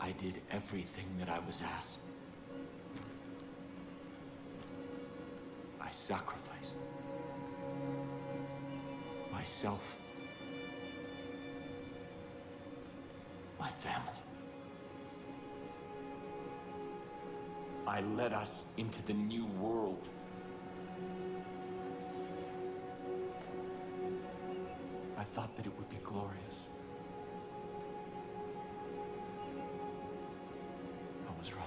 I did everything that I was asked. I sacrificed myself, my family. I led us into the new world. I thought that it would be glorious. I was wrong.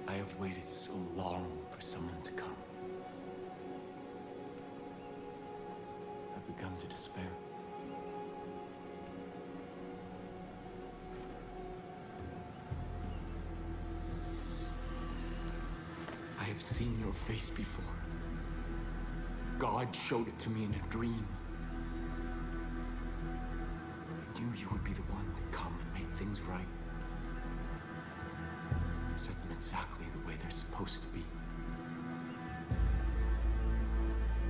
I have waited so long for someone to come. I've begun to despair. I have seen your face before. God showed it to me in a dream. I knew you would be the one to come and make things right. Set them exactly the way they're supposed to be.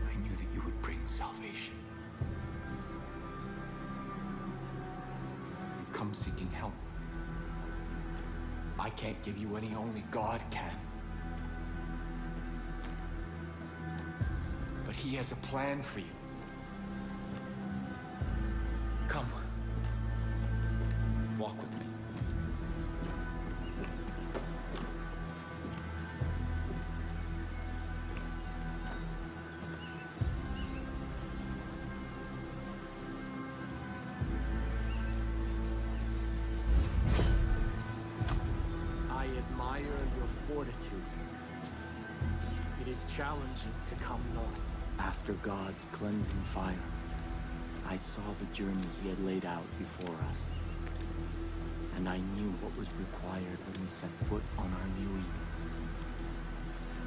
I knew that you would bring salvation. You've come seeking help. I can't give you any, only God can. But He has a plan for you. Come. Walk with me. I admire your fortitude. It is challenging to come north. After God's cleansing fire, I saw the journey He had laid out before us. And I knew what was required when we set foot on our new Eden.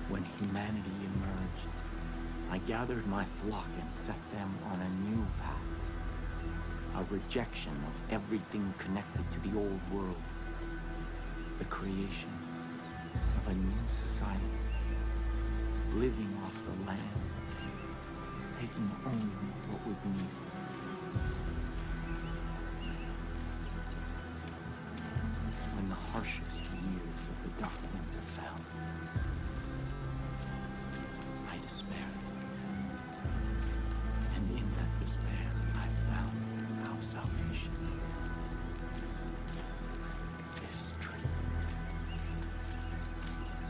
When humanity emerged, I gathered my flock and set them on a new path. A rejection of everything connected to the old world. The creation of a new society, living off the land, taking only what was needed. When the harshest years of the dark winter fell, I despaired. And in that despair, I found our salvation. This tree.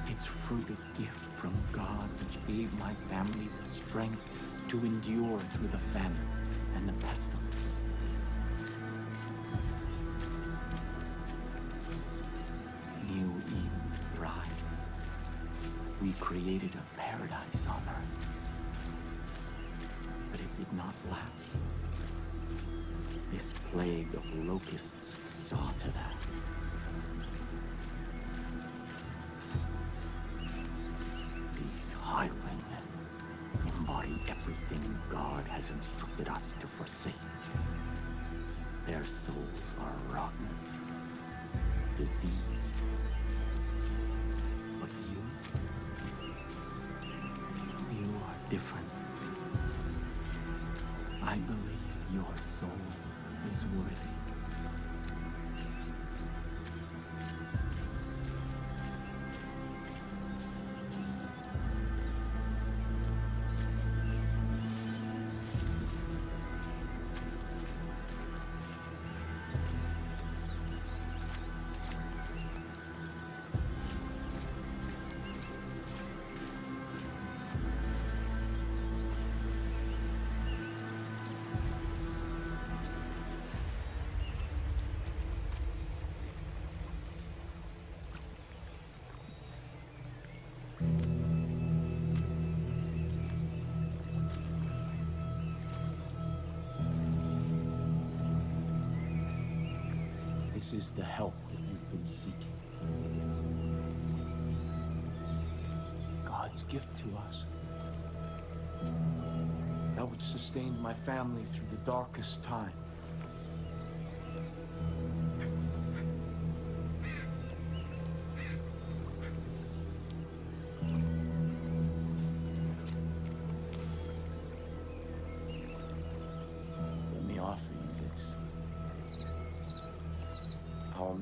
Its fruit a gift from God, which gave my family the strength to endure through the famine and the pestilence. New Eden thrived. We created a paradise on earth. But it did not last. This plague of locusts saw to that. These highwaymen embody everything God has instructed us to forsake. Their souls are rotten, diseased. But you are different. I believe your soul is worthy. This is the help that you've been seeking. God's gift to us. That which sustained my family through the darkest time.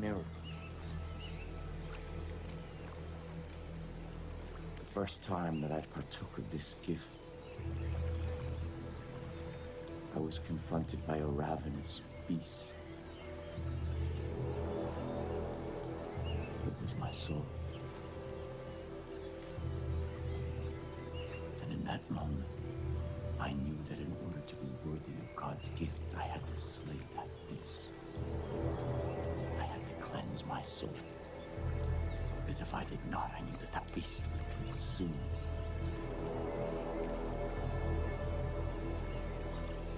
miracle. The first time that I partook of this gift, I was confronted by a ravenous beast. It was my soul. And in that moment, I knew that in order to be worthy of God's gift, I had to slay that beast. I had to cleanse my soul. Because if I did not, I knew that that beast would consume me.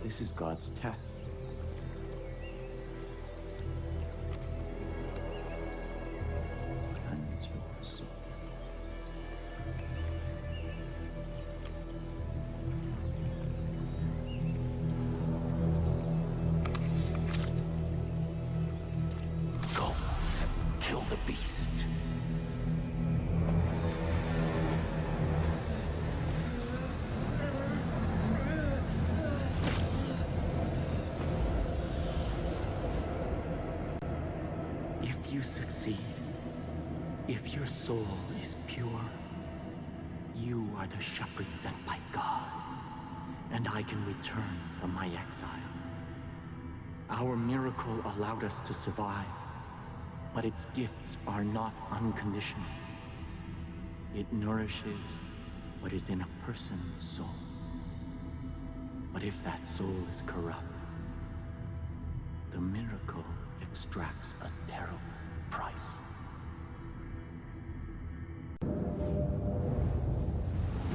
This is God's test. Cleanse your soul. Go, kill the beast. If you succeed, if your soul is pure, you are the shepherd sent by God, and I can return from my exile. Our miracle allowed us to survive, but its gifts are not unconditional. It nourishes what is in a person's soul. But if that soul is corrupt, the miracle extracts a terrible price.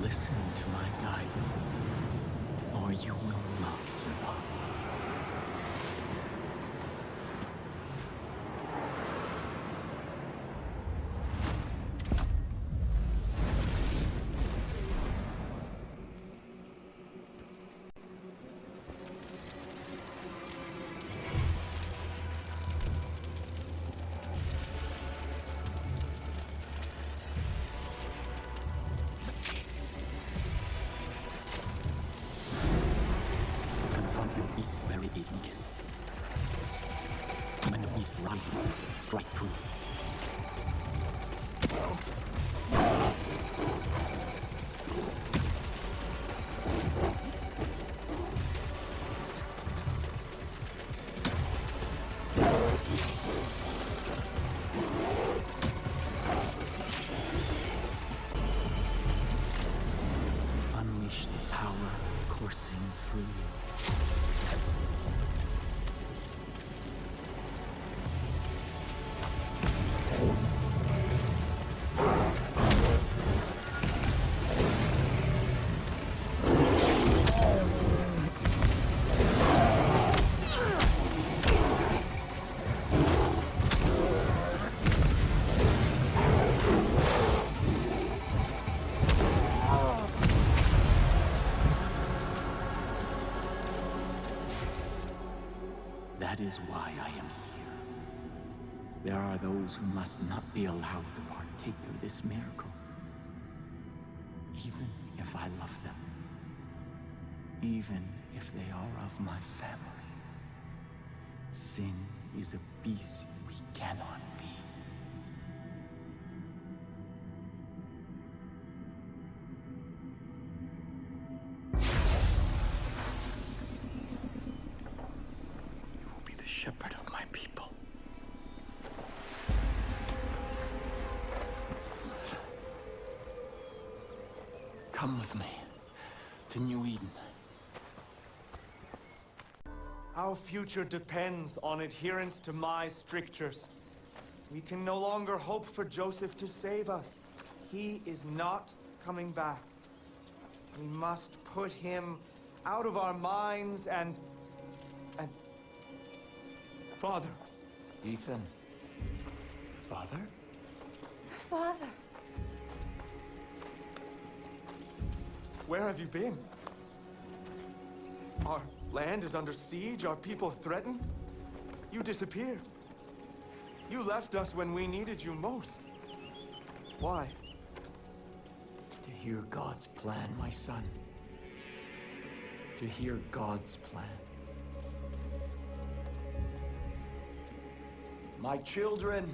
Listen to my guidance, or you will not survive. Where it is weakest. When the beast rises, strike through. Unleash the power coursing through you. That is why I am here. There are those who must not be allowed to partake of this miracle, even if I love them, even if they are of my family. Sin is a beast we cannot feed. Shepherd of my people. Come with me to New Eden. Our future depends on adherence to my strictures. We can no longer hope for Joseph to save us. He is not coming back. We must put him out of our minds and... Father. Ethan. Father? Father. Where have you been? Our land is under siege, our people threatened. You disappeared. You left us when we needed you most. Why? To hear God's plan, my son. To hear God's plan. My children,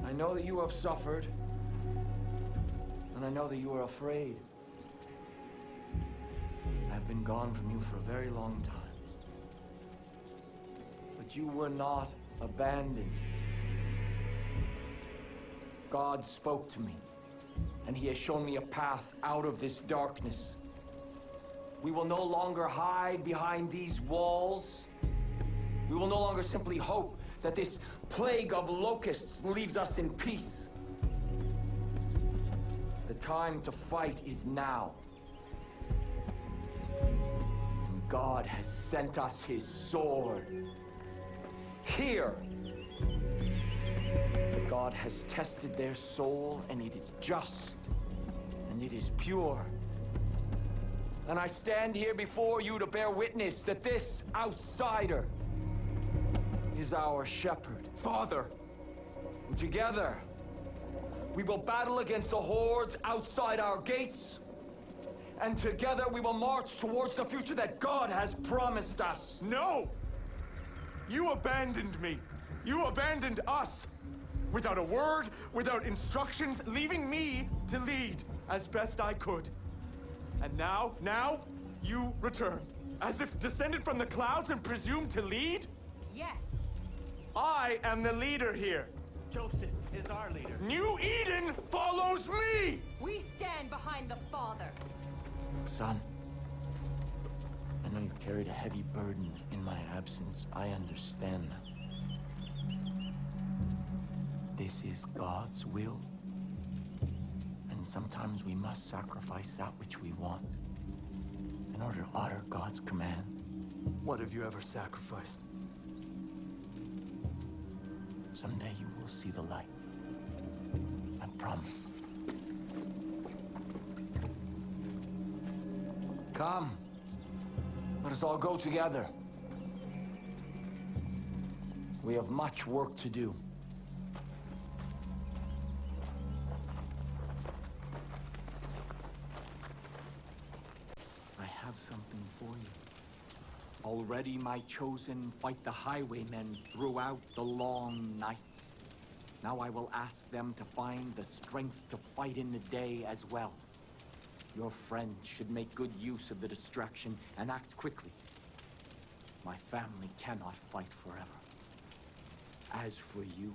I know that you have suffered, and I know that you are afraid. I have been gone from you for a very long time. But you were not abandoned. God spoke to me, and He has shown me a path out of this darkness. We will no longer hide behind these walls. We will no longer simply hope that this plague of locusts leaves us in peace. The time to fight is now. And God has sent us His sword. Here! God has tested their soul, and it is just, and it is pure. And I stand here before you to bear witness that this outsider is our shepherd. Father! And together, we will battle against the hordes outside our gates. And together we will march towards the future that God has promised us. No! You abandoned me. You abandoned us. Without a word, without instructions, leaving me to lead as best I could. And now, you return. As if descended from the clouds and presumed to lead? Yes. I am the leader here. Joseph is our leader. New Eden follows me! We stand behind the Father. Son, I know you've carried a heavy burden in my absence. I understand that. This is God's will. And sometimes we must sacrifice that which we want in order to honor God's command. What have you ever sacrificed? Someday you will see the light. I promise. Come. Let us all go together. We have much work to do. I have something for you. Already my chosen fight the highwaymen throughout the long nights. Now I will ask them to find the strength to fight in the day as well. Your friend should make good use of the distraction and act quickly. My family cannot fight forever. As for you,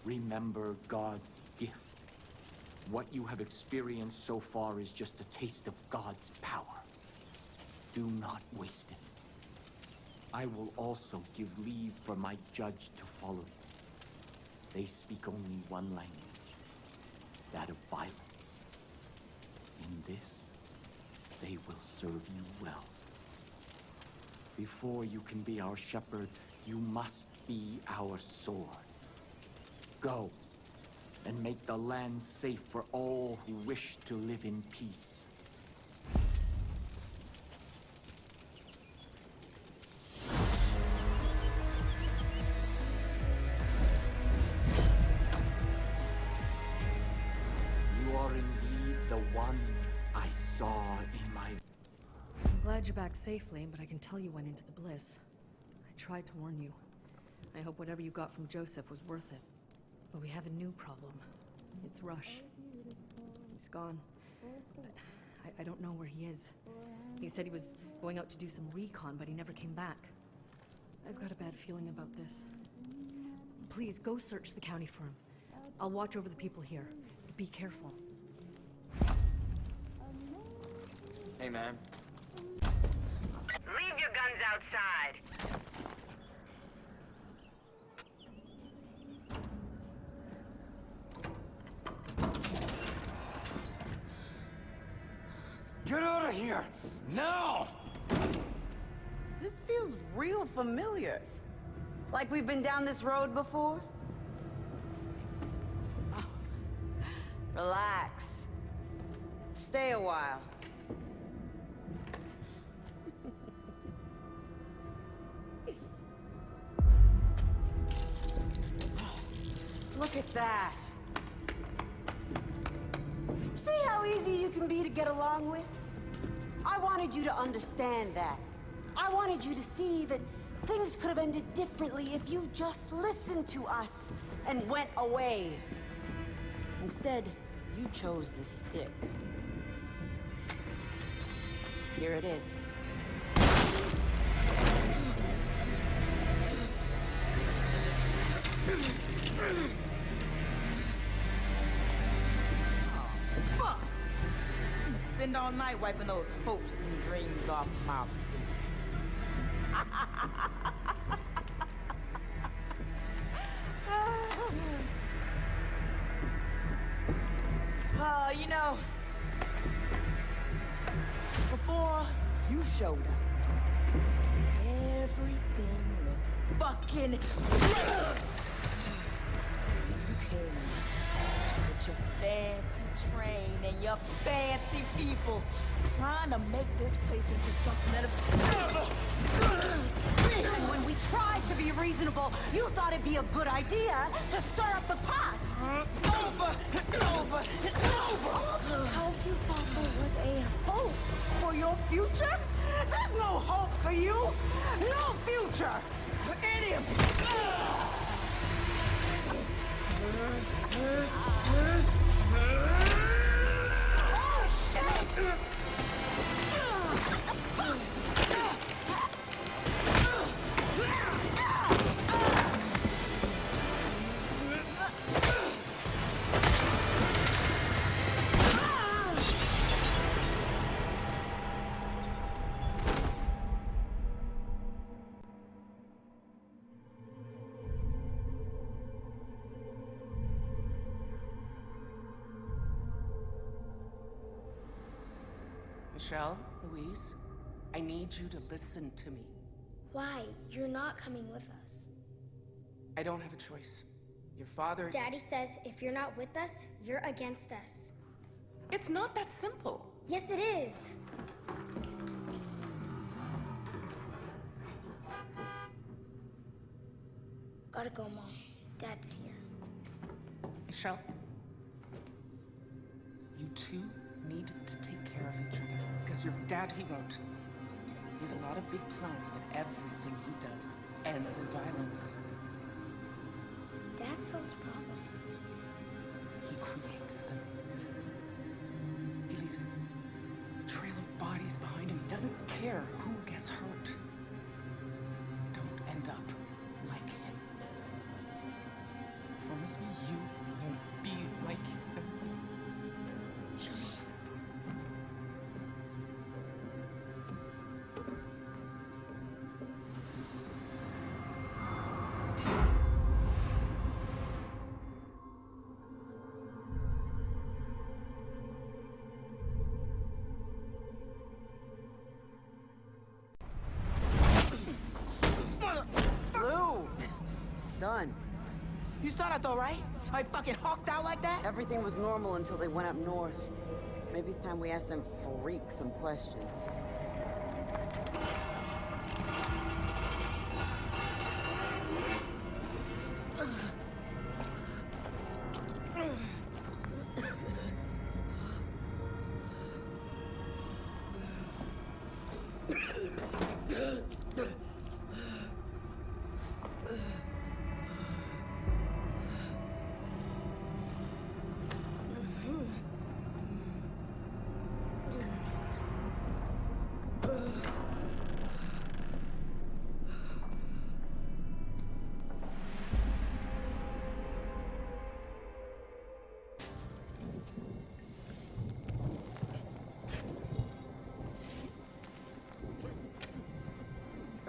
remember God's gift. What you have experienced so far is just a taste of God's power. Do not waste it. I will also give leave for my judge to follow you. They speak only one language, that of violence. In this, they will serve you well. Before you can be our shepherd, you must be our sword. Go, and make the land safe for all who wish to live in peace. You are indeed the one I saw in my... I'm glad you're back safely, but I can tell you went into the bliss. I tried to warn you. I hope whatever you got from Joseph was worth it. But we have a new problem. It's Rush. He's gone. But I don't know where he is. He said he was going out to do some recon, but he never came back. I've got a bad feeling about this. Please, go search the county for him. I'll watch over the people here. Be careful. Hey, man. Leave your guns outside. Get out of here! Now! This feels real familiar. Like we've been down this road before? Oh. Relax. Stay a while. Look at that. See how easy you can be to get along with? I wanted you to understand that. I wanted you to see that Things could have ended differently if you just listened to us and went away. Instead, you chose the stick. Here it is. Fuck! I'm gonna spend all night wiping those hopes and dreams off my you know, before you showed up, everything was fucking great. You came with your fancy train and your fancy people, trying to make this place into something that is And when we tried to be reasonable, you thought it'd be a good idea to stir up the pot. over and over and over. All because you thought there was a hope for your future? There's no hope for you. No future. For any of Oh, shit! Michelle, Louise, I need you to listen to me. Why? You're not coming with us. I don't have a choice. Your father... Daddy says if you're not with us, you're against us. It's not that simple. Yes, it is. Gotta go, Mom. Dad's here. Michelle, you two need to take care of each other. Because your dad, he won't. He has a lot of big plans, but everything he does ends in violence. Dad solves problems. He creates them. He leaves a trail of bodies behind him. He doesn't care who gets hurt. Don't end up like him. Promise me you won't be like him. Lou! It's done. You saw that though, right? How he fucking hawked out like that? Everything was normal until they went up north. Maybe it's time we ask them freak some questions.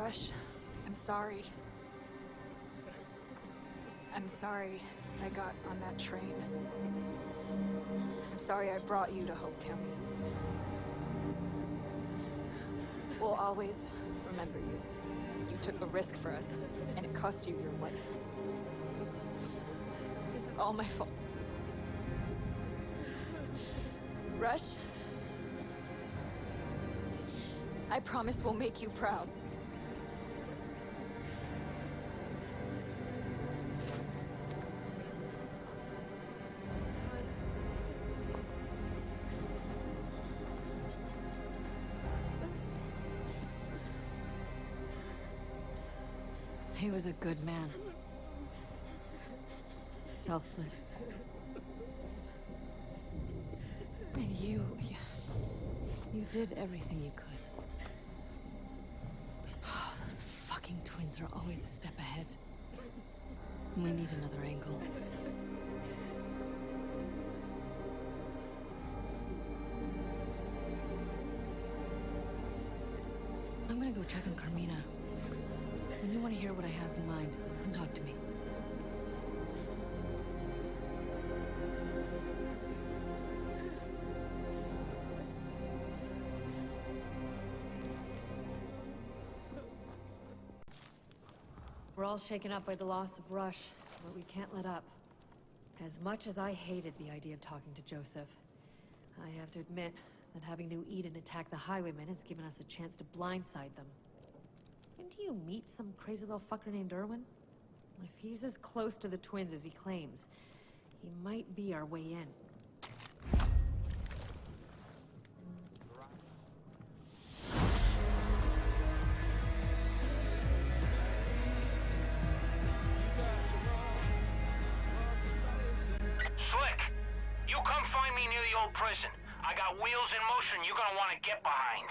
Rush, I'm sorry. I'm sorry I got on that train. I'm sorry I brought you to Hope County. We'll always remember you. You took a risk for us, and it cost you your life. This is all my fault. Rush, I promise we'll make you proud. He was a good man. Selfless. And you did everything you could. Those fucking twins are always a step ahead. We need another angle. I'm gonna go check on Carmina. When you want to hear what I have in mind, come talk to me. We're all shaken up by the loss of Rush, but we can't let up. As much as I hated the idea of talking to Joseph, I have to admit that having New Eden attack the Highwaymen has given us a chance to blindside them. When do you meet some crazy little fucker named Irwin? If he's as close to the twins as he claims, he might be our way in. Slick, you come find me near the old prison. I got wheels in motion you're gonna want to get behind.